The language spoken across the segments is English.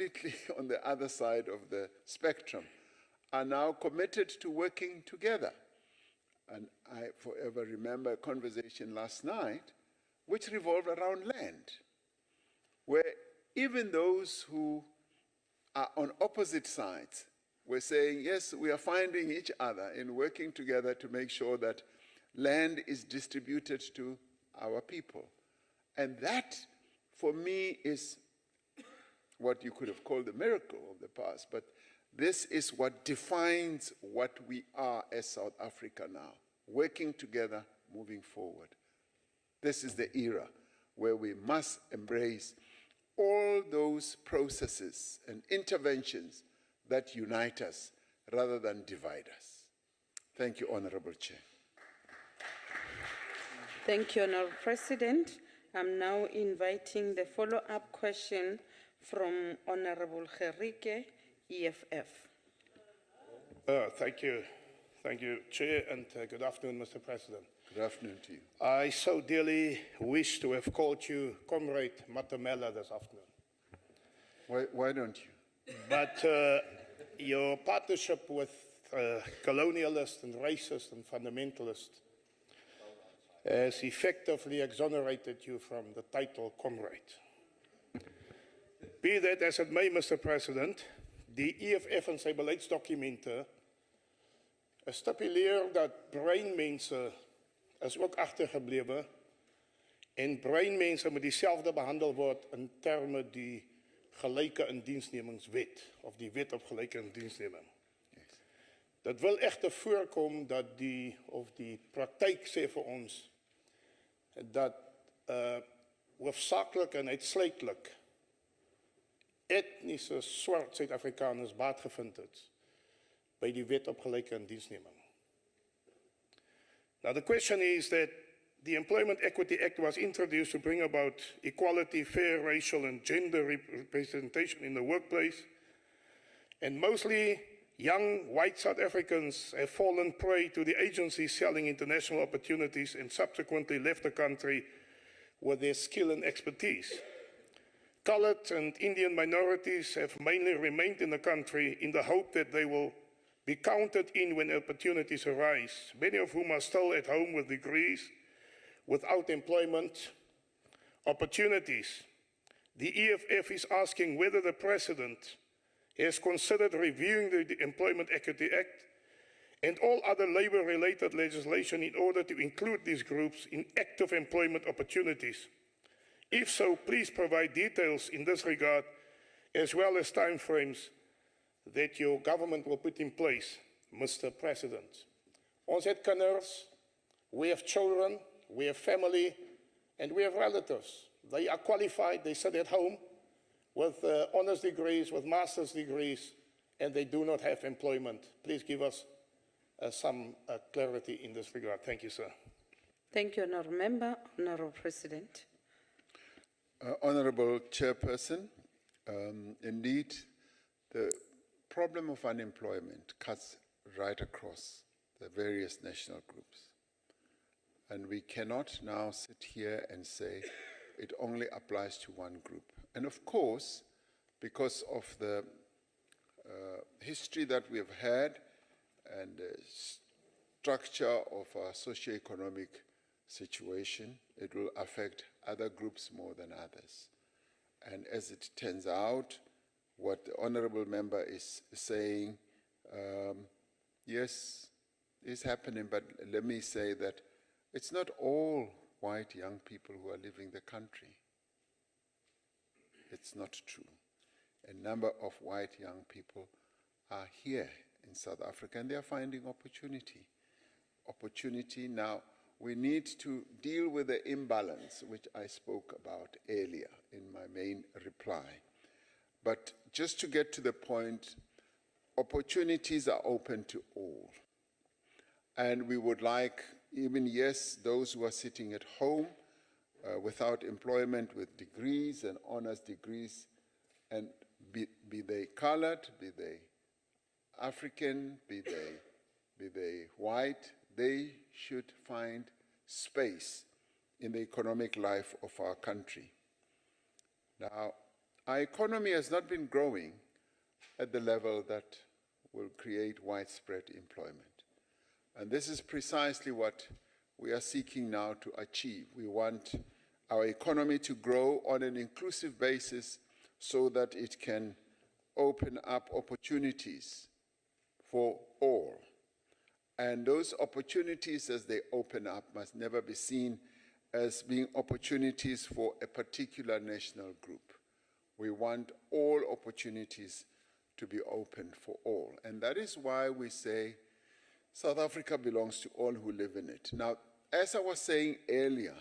completely on the other side of the spectrum, are now committed to working together. And I forever remember a conversation last night which revolved around land, where even those who are on opposite sides were saying, yes, we are finding each other in working together to make sure that land is distributed to our people. And that, for me, is what you could have called the miracle of the past, but this is what defines what we are as South Africa now, working together, moving forward. This is the era where we must embrace all those processes and interventions that unite us rather than divide us. Thank you, Honorable Chair. Thank you, Honorable President. I'm now inviting the follow-up question from Honorable Gerike, EFF. Thank you. Thank you, Chair, and good afternoon, Mr. President. Good afternoon to you. I so dearly wish to have called you Comrade Matamela this afternoon. Why don't you? But your partnership with colonialists and racists and fundamentalists has effectively exonerated you from the title Comrade. Be that as it may, Mr. President, die EFF in sy beleidsdokumente stipuleer dat breinmense is ook agtergeblewe en breinmense moet dieselfde behandel word in terme die gelyke indiensnemingswet of die wet op gelyke indiensneming. Yes. Dit wil egter voorkom dat die praktyk sê vir ons dat hoofsaaklik en uitsluitlik etniese swart Suid-Afrikaners baat gevind het by die wet op gelyke indiensneming. Now the question is that the Employment Equity Act was introduced to bring about equality, fair racial and gender representation in the workplace, and mostly young white South Africans have fallen prey to the agencies selling international opportunities and subsequently left the country with their skill and expertise. Colored and Indian minorities have mainly remained in the country in the hope that they will be counted in when opportunities arise, many of whom are still at home with degrees, without employment opportunities. The EFF is asking whether the President has considered reviewing the Employment Equity Act and all other labor-related legislation in order to include these groups in active employment opportunities. If so, please provide details in this regard, as well as timeframes that your government will put in place, Mr. President. Ons het kinders, we have children, we have family, and we have relatives. They are qualified, they sit at home with honors degrees, with master's degrees, and they do not have employment. Please give us some clarity in this regard. Thank you, sir. Thank you, Honourable Member. Honourable President. Honourable Chairperson, indeed, the problem of unemployment cuts right across the various national groups. And we cannot now sit here and say it only applies to one group. And of course, because of the history that we have had and the structure of our socioeconomic situation, it will affect other groups more than others. And as it turns out, what the Honourable Member is saying, yes, is happening, but let me say that it's not all white young people who are leaving the country. It's not true. A number of white young people are here in South Africa and they are finding opportunity. Opportunity now, we need to deal with the imbalance which I spoke about earlier in my main reply. But just to get to the point, opportunities are open to all. And we would like, even yes, those who are sitting at home without employment with degrees and honors degrees, and be they colored, be they African, be they white, they should find space in the economic life of our country. Now, our economy has not been growing at the level that will create widespread employment. And this is precisely what we are seeking now to achieve. We want our economy to grow on an inclusive basis so that it can open up opportunities for all. And those opportunities, as they open up, must never be seen as being opportunities for a particular national group. We want all opportunities to be open for all. And that is why we say South Africa belongs to all who live in it. Now, as I was saying earlier,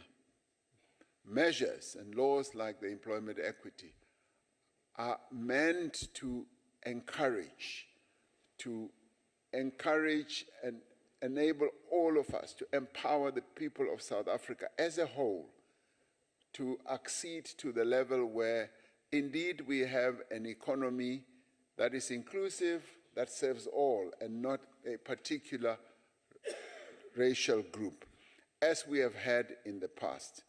measures and laws like the Employment Equity are meant to encourage and enable all of us, to empower the people of South Africa as a whole to accede to the level where indeed we have an economy that is inclusive, that serves all, and not a particular racial group, as we have had in the past.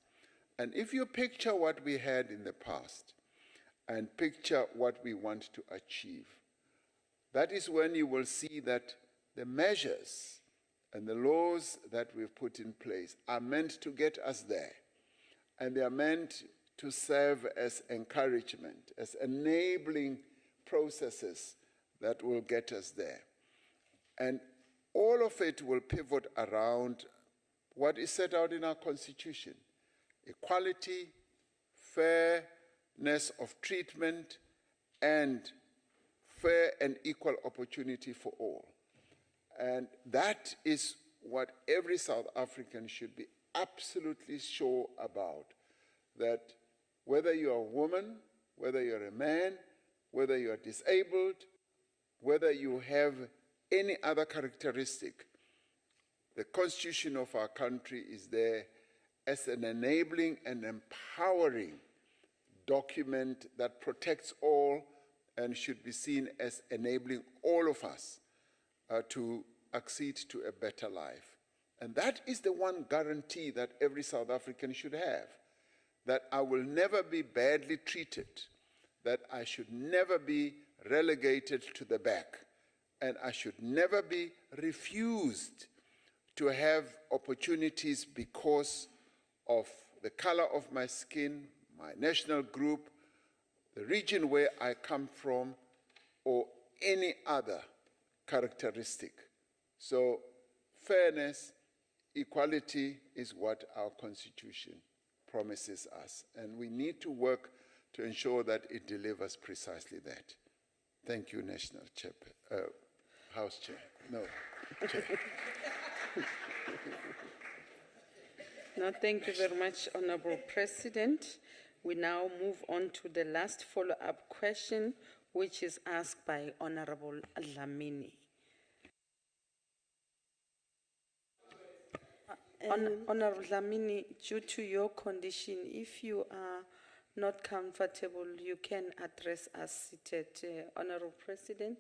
And if you picture what we had in the past and picture what we want to achieve, that is when you will see that the measures and the laws that we've put in place are meant to get us there. And they are meant to serve as encouragement, as enabling processes that will get us there. And all of it will pivot around what is set out in our Constitution: equality, fairness of treatment, and fair and equal opportunity for all. And that is what every South African should be absolutely sure about, that whether you're a woman, whether you're a man, whether you're disabled, whether you have any other characteristic, the Constitution of our country is there as an enabling and empowering document that protects all and should be seen as enabling all of us to accede to a better life. And that is the one guarantee that every South African should have, that I will never be badly treated, that I should never be relegated to the back, and I should never be refused to have opportunities because of the color of my skin, my national group, the region where I come from, or any other characteristic. So fairness, equality is what our Constitution promises us, and we need to work to ensure that it delivers precisely that. Thank you, National Chair, House Chair. No, Chair. No, thank you very much, Honorable President. We now move on to the last follow-up question, which is asked by Honorable Dlamini. Honorable Dlamini, due to your condition, if you are not comfortable, you can address us seated. Honorable President,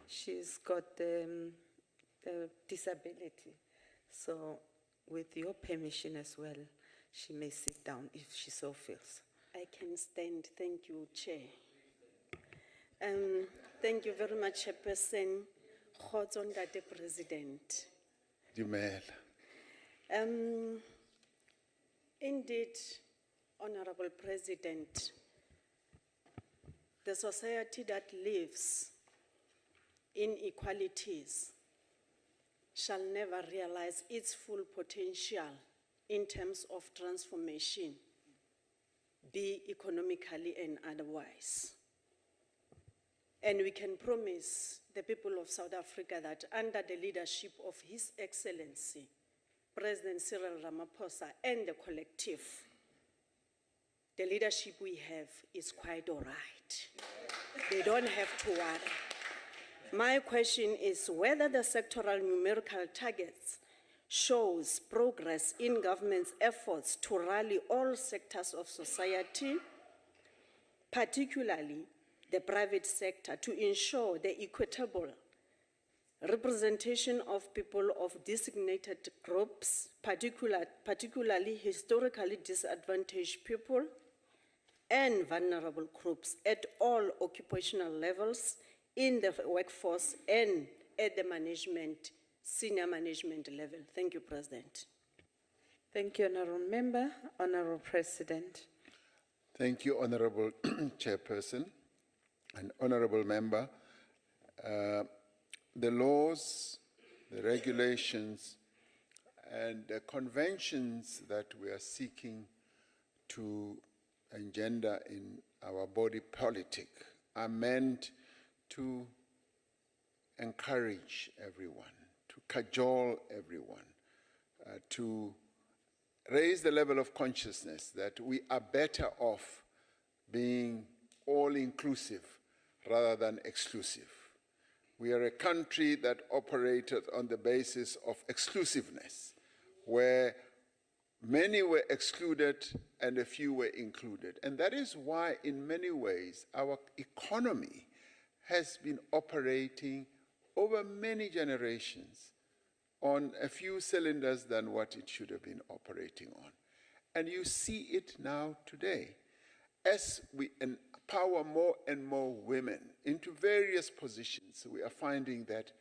she's got a disability. So with your permission as well, she may sit down if she so feels. I can stand. Thank you, Chair. Thank you very much, Chairperson. Kgotso Ntate President. Dumela. Indeed, Honorable President, the society that lives in inequalities shall never realize its full potential in terms of transformation, be economically and otherwise. And we can promise the people of South Africa that under the leadership of His Excellency, President Cyril Ramaphosa and the collective, the leadership we have is quite all right. They don't have to worry. My question is whether the sectoral numerical targets shows progress in government's efforts to rally all sectors of society, particularly the private sector, to ensure the equitable representation of people of designated groups, particularly historically disadvantaged people, and vulnerable groups at all occupational levels in the workforce and at the management, senior management level. Thank you, President. Thank you, Honorable Member. Honorable President. Thank you, Honorable Chairperson and Honorable Member. The laws, the regulations, and the conventions that we are seeking to engender in our body politic are meant to encourage everyone, to cajole everyone, to raise the level of consciousness that we are better off being all-inclusive rather than exclusive. We are a country that operated on the basis of exclusiveness, where many were excluded and a few were included. And that is why, in many ways, our economy has been operating over many generations on a few cylinders than what it should have been operating on. And you see it now today. As we empower more and more women into various positions, we are finding that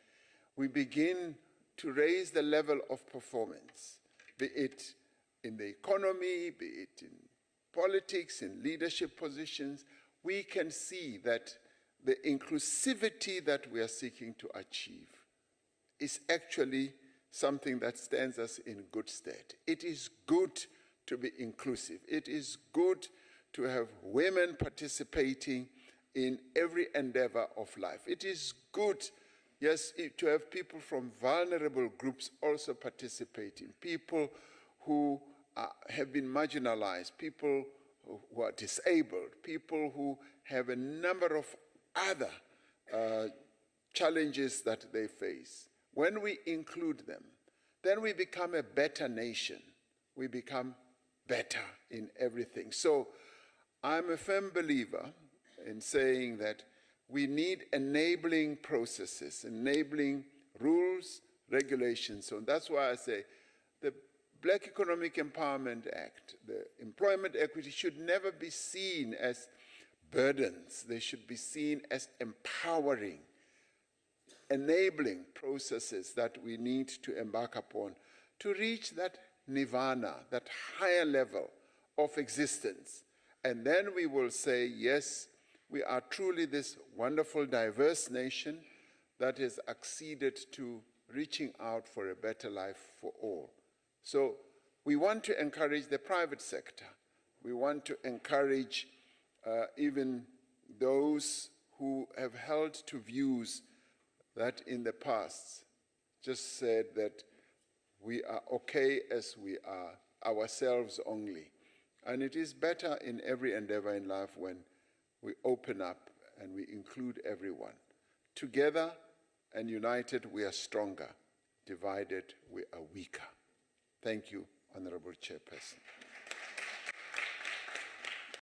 we begin to raise the level of performance, be it in the economy, be it in politics, in leadership positions. We can see that the inclusivity that we are seeking to achieve is actually something that stands us in good stead. It is good to be inclusive. It is good to have women participating in every endeavor of life. It is good, yes, to have people from vulnerable groups also participating, people who have been marginalized, people who are disabled, people who have a number of other challenges that they face. When we include them, then we become a better nation. We become better in everything. So I'm a firm believer in saying that we need enabling processes, enabling rules, regulations. So that's why I say the Black Economic Empowerment Act, the employment equity should never be seen as burdens. They should be seen as empowering, enabling processes that we need to embark upon to reach that nirvana, that higher level of existence. And then we will say, yes, we are truly this wonderful, diverse nation that has acceded to reaching out for a better life for all. So we want to encourage the private sector. We want to encourage even those who have held to views that in the past just said that we are okay as we are, ourselves only. And it is better in every endeavor in life when we open up and we include everyone. Together and united, we are stronger. Divided, we are weaker. Thank you, Honorable Chairperson.